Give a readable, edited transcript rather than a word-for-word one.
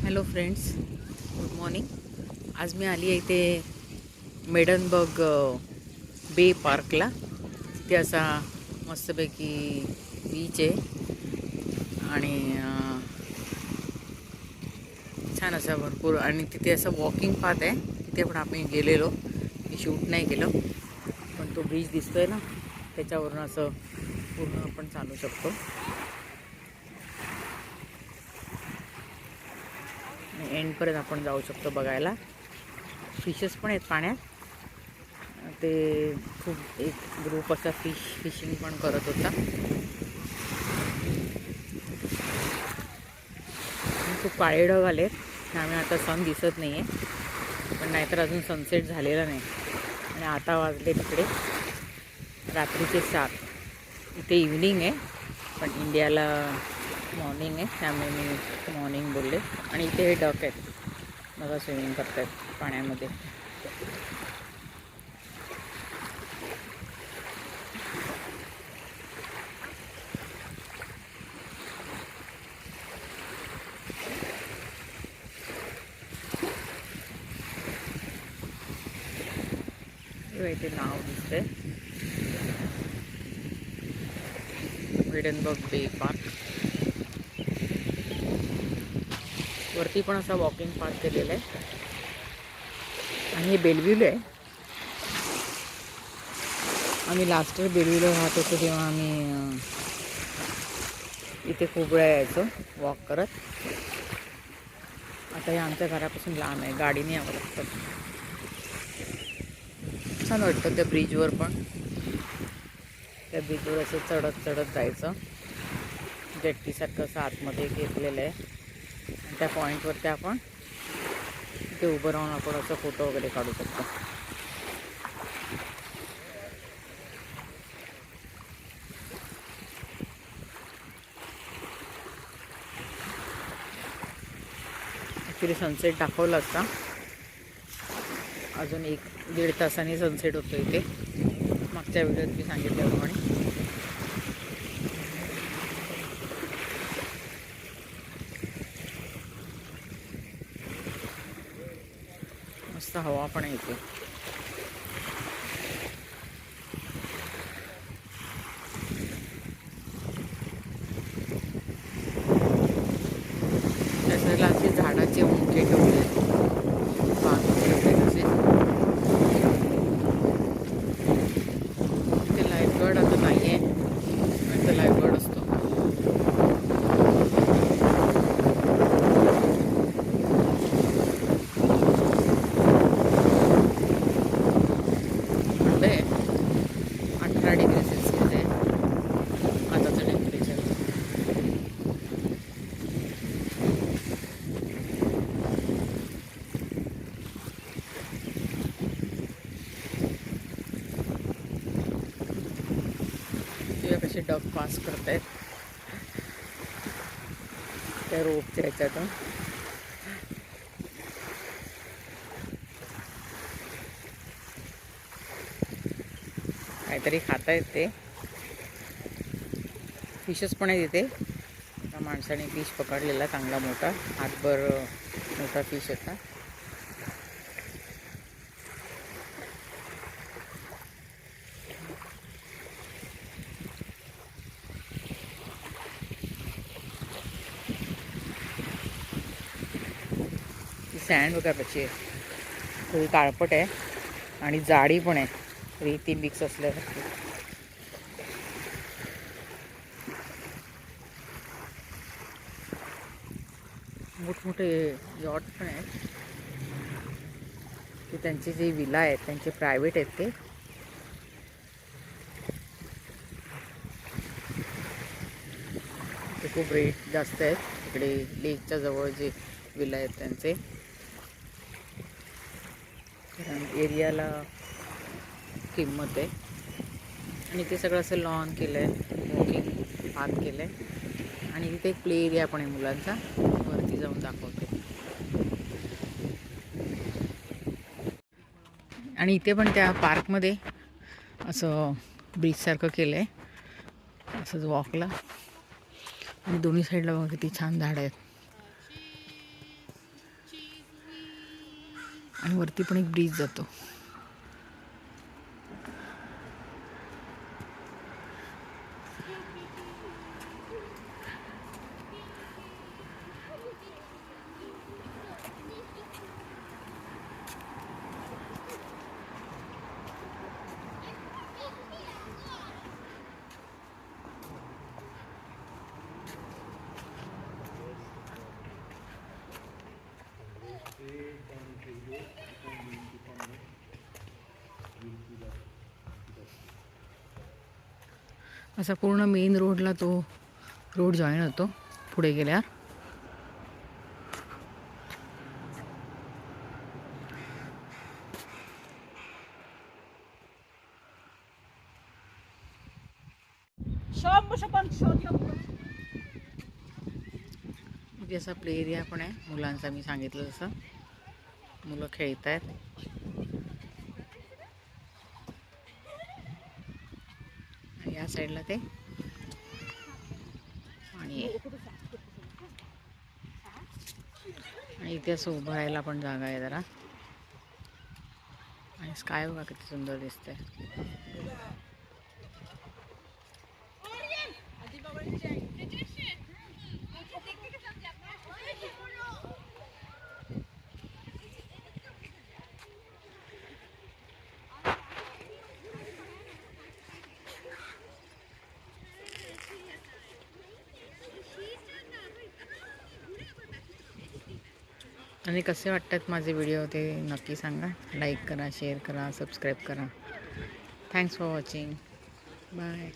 Hello friends, good morning. आज मी आली आहे इथे मेडनबर्ग बे पार्कला. तिथे असा मस्तपैकी बीच आहे आणि छान असा भरपूर, आणि तिथे असं वॉकिंग पाथ आहे. तिथे पण आपण गेलेलो, मी शूट नाही केलं, पण तो बीच दिसतोय ना, त्याच्यावरून असं पूर्ण आपण चालू शकतो. एंडपर्यंत आपण जाऊ शकतो बघायला. फिशेस पण आहेत पाण्यात. ते खूप एक ग्रुप असा फिशिंग पण करत होता. खूप काळे ढग आलेत, त्यामुळे आता सन दिसत नाही आहे, पण नाहीतर अजून सनसेट झालेला नाही. आणि आता वाजले तिकडे रात्रीचे 7. इथे इव्हनिंग आहे, पण इंडियाला मॉर्निंग आहे, त्यामुळे मी मॉर्निंग बोलले. आणि इथे हे डक आहेत बघा, स्विमिंग करत आहेत पाण्यामध्ये. इथे नाव दिसतंय, मेडनबर्ग बे पार्क. वरती पण असा वॉकिंग पार्क केलेला आहे. आणि हे बेलव्ह्यूला आहे. आम्ही लास्ट इयर बेलव्ह्यूला राहत होतो, तेव्हा आम्ही इथे खूप वेळा यायचो वॉक करत. आता हे आमच्या घरापासून लांब आहे, गाडीने यावं लागतं. छान वाटतं त्या ब्रिजवर पण. त्या ब्रिजवर असं चढत चढत जायचं. जेट्टीसारखं असं आतमध्ये घेतलेलं आहे. आणि त्या पॉईंटवरती आपण तिथे उभं राहून आपण असं फोटो वगैरे काढू शकतो. ॲक्च्युली सनसेट दाखवला असता, अजून 1-1.5 तासांनी सनसेट होतो इथे, मागच्या व्हिडिओत मी सांगितल्याप्रमाणे. मस्त हवा पण आहे इथे. त्याला असे झाडाचे मुंगे ठेवले आहेत, बाग ठेवले तसे. इथे लाईफगार्ड आता नाही आहे, इथे लाईफगार्ड असतो. आहे 18 डिग्री सेल्सिअस आहे आताचं टेम्परेचर. ते कसे डग पास करत आहेत त्या रोपच्या ह्याच्यातून. काहीतरी खाता आहेत ते. फिशेस पण आहेत तिथे. त्या माणसाने फिश पकडलेला, चांगला मोठा, हातभर मोठा फिश होता. सँड बघा कशी आहे, थोडी काळपट आहे आणि जाडी पण आहे, रेती मिक्स असल्यासारखी. मोठमोठे यॉट पण आहेत, ते त्यांचे जे विला आहेत त्यांचे प्रायव्हेट आहेत ते. ते खूप रेट जास्त आहेत तिकडे लेकच्या जवळ जे विला आहेत त्यांचे. एरियाला किंमत आहे. आणि ते सगळं असं लॉन केलं आहे, वॉकिंग पार्क केलं आहे. आणि तिथे एक प्ले एरिया पण आहे मुलांचा, वरती जाऊन दाखवते. आणि इथे पण त्या पार्कमध्ये असं ब्रिजसारखं केलं आहे, असंच वॉकला. आणि दोन्ही साईडला बघा किती छान झाडं आहेत. आणि वरती पण एक ब्रिज जातो. असा पूर्ण मेन रोडला तो रोड जॉईन होतो पुढे गेल्यावर. इथे असा प्ले एरिया पण आहे मुलांचा, मी सांगितलं तसं. मुलं खेळत आहेत. या साईडला ते आणि इथे असं उभं राहायला पण जागा आहे जरा. आणि स्काय बघा किती सुंदर दिसतंय. आणि कसे वाटतात माझे व्हिडिओ ते नक्की सांगा. लाईक करा, शेअर करा, सबस्क्राईब करा. Thanks for watching. बाय.